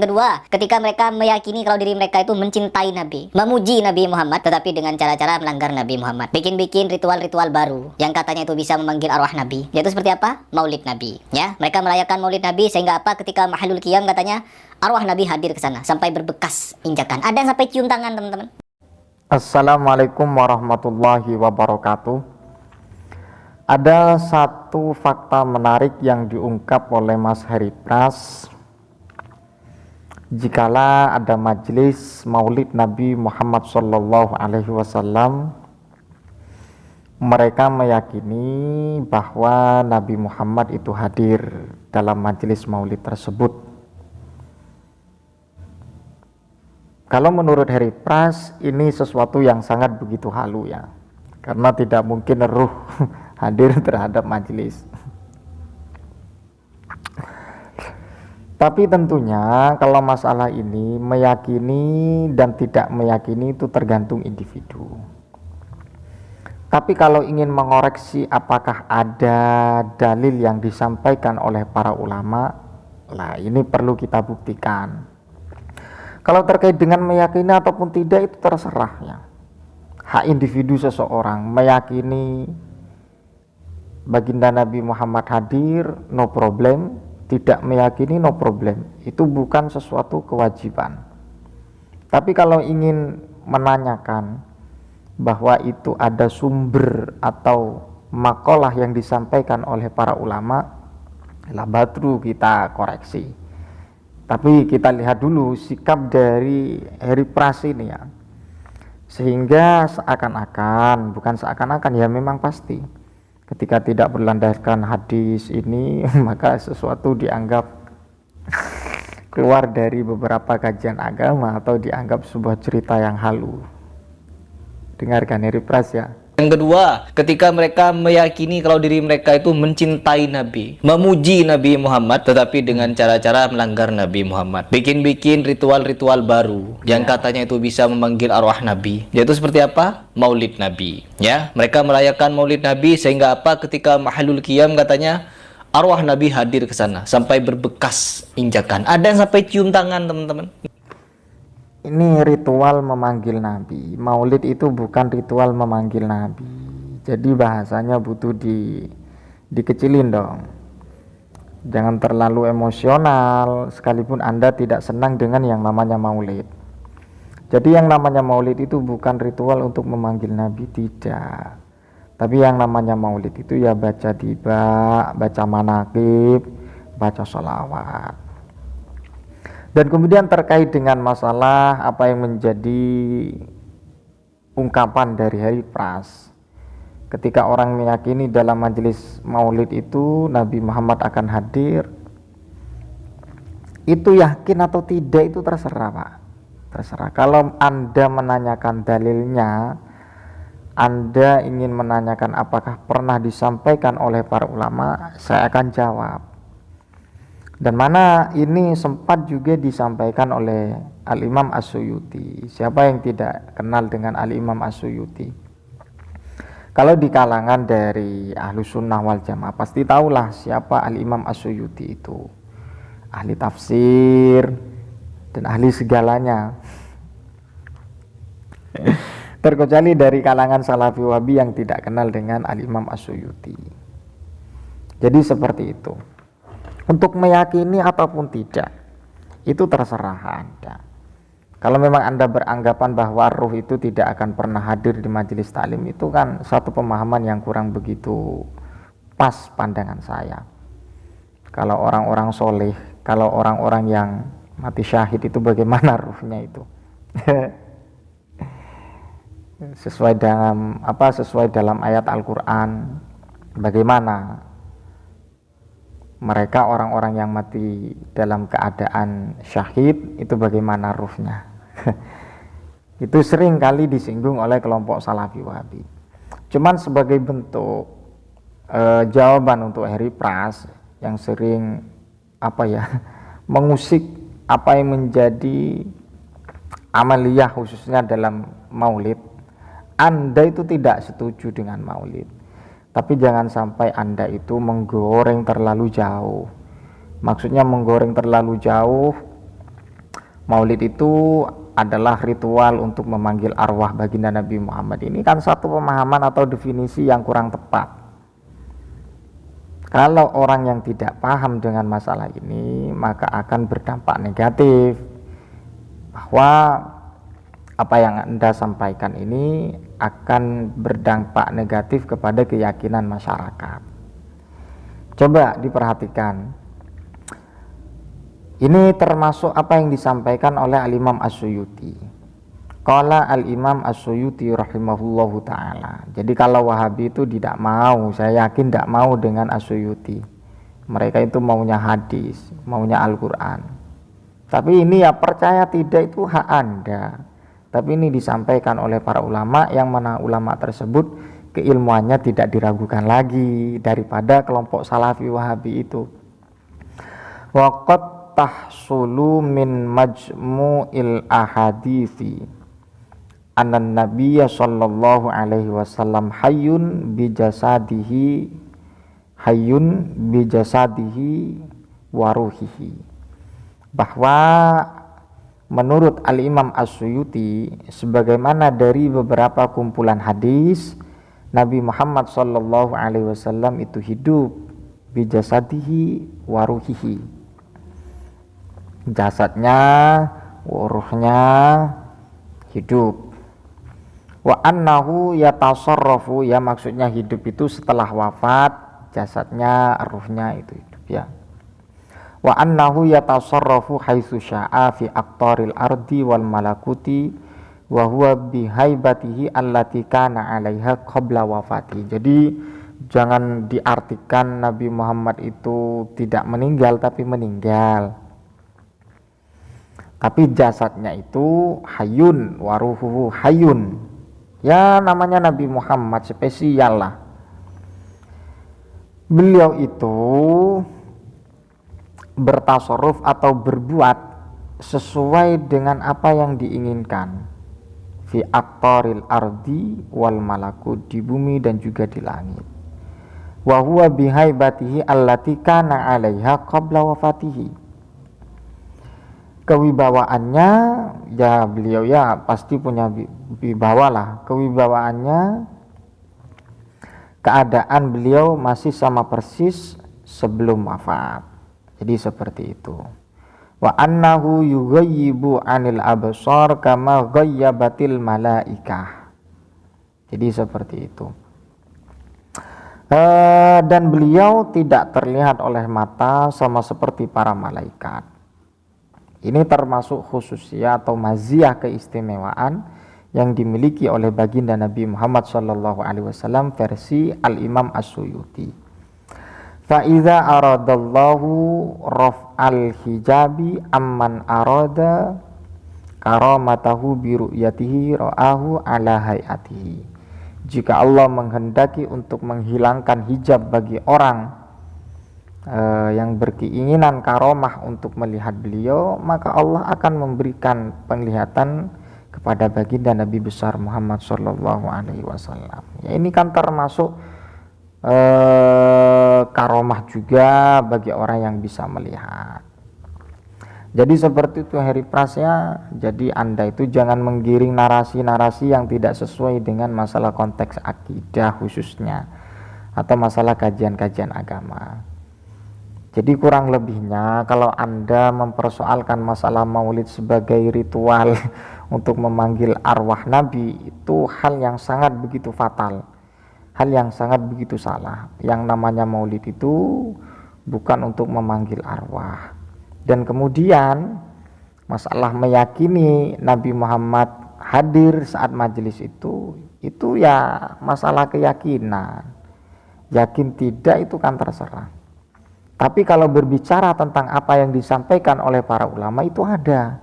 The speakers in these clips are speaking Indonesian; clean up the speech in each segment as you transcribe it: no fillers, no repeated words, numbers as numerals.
Yang kedua, ketika mereka meyakini kalau diri mereka itu mencintai Nabi, memuji Nabi Muhammad, tetapi dengan cara-cara melanggar Nabi Muhammad, bikin-bikin ritual-ritual baru yang katanya itu bisa memanggil arwah Nabi. Yaitu seperti apa? Maulid Nabi. Ya, mereka merayakan Maulid Nabi sehingga apa? Ketika Mahalul Qiyam katanya arwah Nabi hadir ke sana sampai berbekas injakan. Ada yang sampai cium tangan, teman-teman. Assalamualaikum warahmatullahi wabarakatuh. Ada satu fakta menarik yang diungkap oleh Mas Heri Pras. Jikalau ada majelis Maulid Nabi Muhammad SAW, mereka meyakini bahwa Nabi Muhammad itu hadir dalam majelis Maulid tersebut. Kalau menurut Heri Pras, ini sesuatu yang sangat begitu halu ya, karena tidak mungkin ruh hadir terhadap majelis. Tapi tentunya kalau masalah ini meyakini dan tidak meyakini itu tergantung individu. Tapi kalau ingin mengoreksi apakah ada dalil yang disampaikan oleh para ulama, lah ini perlu kita buktikan. Kalau terkait dengan meyakini ataupun tidak itu terserah ya. Hak individu seseorang meyakini baginda Nabi Muhammad hadir, no problem. Tidak meyakini, no problem. Itu bukan sesuatu kewajiban. Tapi kalau ingin menanyakan bahwa itu ada sumber atau makalah yang disampaikan oleh para ulama, lah baru kita koreksi. Tapi kita lihat dulu sikap dari Heri Pras ini ya, sehingga seakan-akan, bukan seakan-akan ya, memang pasti ketika tidak berlandaskan hadis ini maka sesuatu dianggap keluar dari beberapa kajian agama atau dianggap sebuah cerita yang halu. Dengarkan Heri Pras ya. Yang kedua, ketika mereka meyakini kalau diri mereka itu mencintai Nabi, memuji Nabi Muhammad, tetapi dengan cara-cara melanggar Nabi Muhammad, bikin-bikin ritual-ritual baru yang katanya itu bisa memanggil arwah Nabi. Yaitu seperti apa? Maulid Nabi. Ya, mereka merayakan Maulid Nabi sehingga apa? Ketika Mahalul Qiyam katanya arwah Nabi hadir ke sana sampai berbekas injakan. Ada yang sampai cium tangan, teman-teman. Ini ritual memanggil Nabi. Maulid itu bukan ritual memanggil Nabi. Jadi bahasanya butuh dikecilin dong. Jangan terlalu emosional sekalipun Anda tidak senang dengan yang namanya maulid. Jadi yang namanya maulid itu bukan ritual untuk memanggil Nabi, tidak. Tapi yang namanya maulid itu ya baca tiba, baca manaqib, baca sholawat. Dan kemudian terkait dengan masalah apa yang menjadi ungkapan dari Heri Pras, ketika orang meyakini dalam majelis maulid itu Nabi Muhammad akan hadir, itu yakin atau tidak itu terserah Pak, terserah. Kalau Anda menanyakan dalilnya, Anda ingin menanyakan apakah pernah disampaikan oleh para ulama, saya akan jawab. Dan mana ini sempat juga disampaikan oleh Al-Imam As-Suyuti. Siapa yang tidak kenal dengan Al-Imam As-Suyuti? Kalau di kalangan dari Ahlus Sunnah wal Jamaah pasti tahulah siapa Al-Imam As-Suyuti itu. Ahli tafsir dan ahli segalanya. Terkecuali dari kalangan Salafi Wahabi yang tidak kenal dengan Al-Imam As-Suyuti. Jadi seperti itu. Untuk meyakini ataupun tidak, itu terserah Anda. Kalau memang Anda beranggapan bahwa ruh itu tidak akan pernah hadir di majelis taklim, itu kan satu pemahaman yang kurang begitu pas pandangan saya. Kalau orang-orang soleh, kalau orang-orang yang mati syahid itu bagaimana ruhnya itu? Sesuai dalam ayat Al-Quran, bagaimana mereka orang-orang yang mati dalam keadaan syahid itu bagaimana ruhnya? Itu sering kali disinggung oleh kelompok Salafi Wahabi. Cuman sebagai bentuk jawaban untuk Heri Pras yang sering mengusik apa yang menjadi amaliyah khususnya dalam maulid. Anda itu tidak setuju dengan maulid, tapi jangan sampai Anda itu menggoreng terlalu jauh. Maksudnya menggoreng terlalu jauh Maulid itu adalah ritual untuk memanggil arwah baginda Nabi Muhammad. Ini kan satu pemahaman atau definisi yang kurang tepat. Kalau orang yang tidak paham dengan masalah ini, maka akan berdampak negatif, bahwa apa yang Anda sampaikan ini akan berdampak negatif kepada keyakinan masyarakat. Coba diperhatikan. Ini termasuk apa yang disampaikan oleh Al-Imam As-Suyuti. Qala Al-Imam As-Suyuti rahimahullahu ta'ala. Jadi kalau Wahabi itu tidak mau, saya yakin tidak mau dengan As-Suyuti. Mereka itu maunya hadis, maunya Al-Quran. Tapi ini ya percaya tidak itu hak Anda. Tapi ini disampaikan oleh para ulama, yang mana ulama tersebut keilmuannya tidak diragukan lagi daripada kelompok Salafi Wahabi itu. Waqat tahsulu min majmu'il ahadithi anan nabiyya sallallahu alaihi wasallam hayyun bijasadihi wa ruhihi. Bahwa menurut Al-Imam As-Suyuti, sebagaimana dari beberapa kumpulan hadis, Nabi Muhammad sallallahu alaihi wasallam itu hidup bijasadihi wa ruhihi, jasadnya, ruhnya hidup. Wa annahu yatasarrafu, ya maksudnya hidup itu setelah wafat, jasadnya, ruhnya itu hidup ya. Wa annahu yatasarrafu haitsu syaa fi aqtaril ardi wal malakuti wa huwa bihaibatihi allati kana 'alaiha qabla wafati. Jadi jangan diartikan Nabi Muhammad itu tidak meninggal, tapi meninggal. Tapi jasadnya itu hayun, waruhuhu hayun. Ya namanya Nabi Muhammad spesial lah. Beliau itu bertasarruf atau berbuat sesuai dengan apa yang diinginkan. Fi aqtaril ardi wal malakut, di bumi dan juga di langit. Wa huwa bihaibatihi allati kana 'alaiha qabla wafatihi. Kewibawaannya, ya beliau ya pasti punya wibawa lah. Kewibawaannya, keadaan beliau masih sama persis sebelum wafat. Jadi seperti itu. Wa annahu yughayyibu 'anil absar kama ghayyabatil malaikah. Jadi seperti itu. Dan beliau tidak terlihat oleh mata sama seperti para malaikat. Ini termasuk khususiyah atau maziyah keistimewaan yang dimiliki oleh baginda Nabi Muhammad SAW versi Al-Imam As-Suyuti. Fa idza aradallahu raf'al hijabi amman arada karamatahu bi ru'yatihi ra'ahu ala hayatihi. Jika Allah menghendaki untuk menghilangkan hijab bagi orang yang berkeinginan karomah untuk melihat beliau, maka Allah akan memberikan penglihatan kepada baginda Nabi besar Muhammad sallallahu alaihi wasallam. Ya, ini kan termasuk karomah juga bagi orang yang bisa melihat. Jadi seperti itu Heri Pras ya. Jadi Anda itu jangan menggiring narasi-narasi yang tidak sesuai dengan masalah konteks akidah khususnya, atau masalah kajian-kajian agama. Jadi kurang lebihnya kalau Anda mempersoalkan masalah maulid sebagai ritual untuk memanggil arwah Nabi, itu hal yang sangat begitu fatal, hal yang sangat begitu salah. Yang namanya maulid itu bukan untuk memanggil arwah. Dan kemudian masalah meyakini Nabi Muhammad hadir saat majelis itu ya masalah keyakinan. Yakin tidak itu kan terserah. Tapi kalau berbicara tentang apa yang disampaikan oleh para ulama itu ada.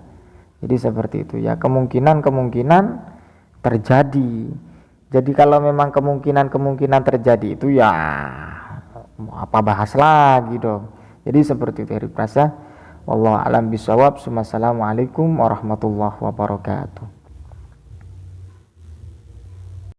Jadi seperti itu ya, kemungkinan terjadi. Jadi kalau memang kemungkinan terjadi itu ya mau apa bahas lagi dong. Jadi seperti itu Heri Prasa. Wallahu a'lam bishawab. Assalamualaikum warahmatullahi wabarakatuh.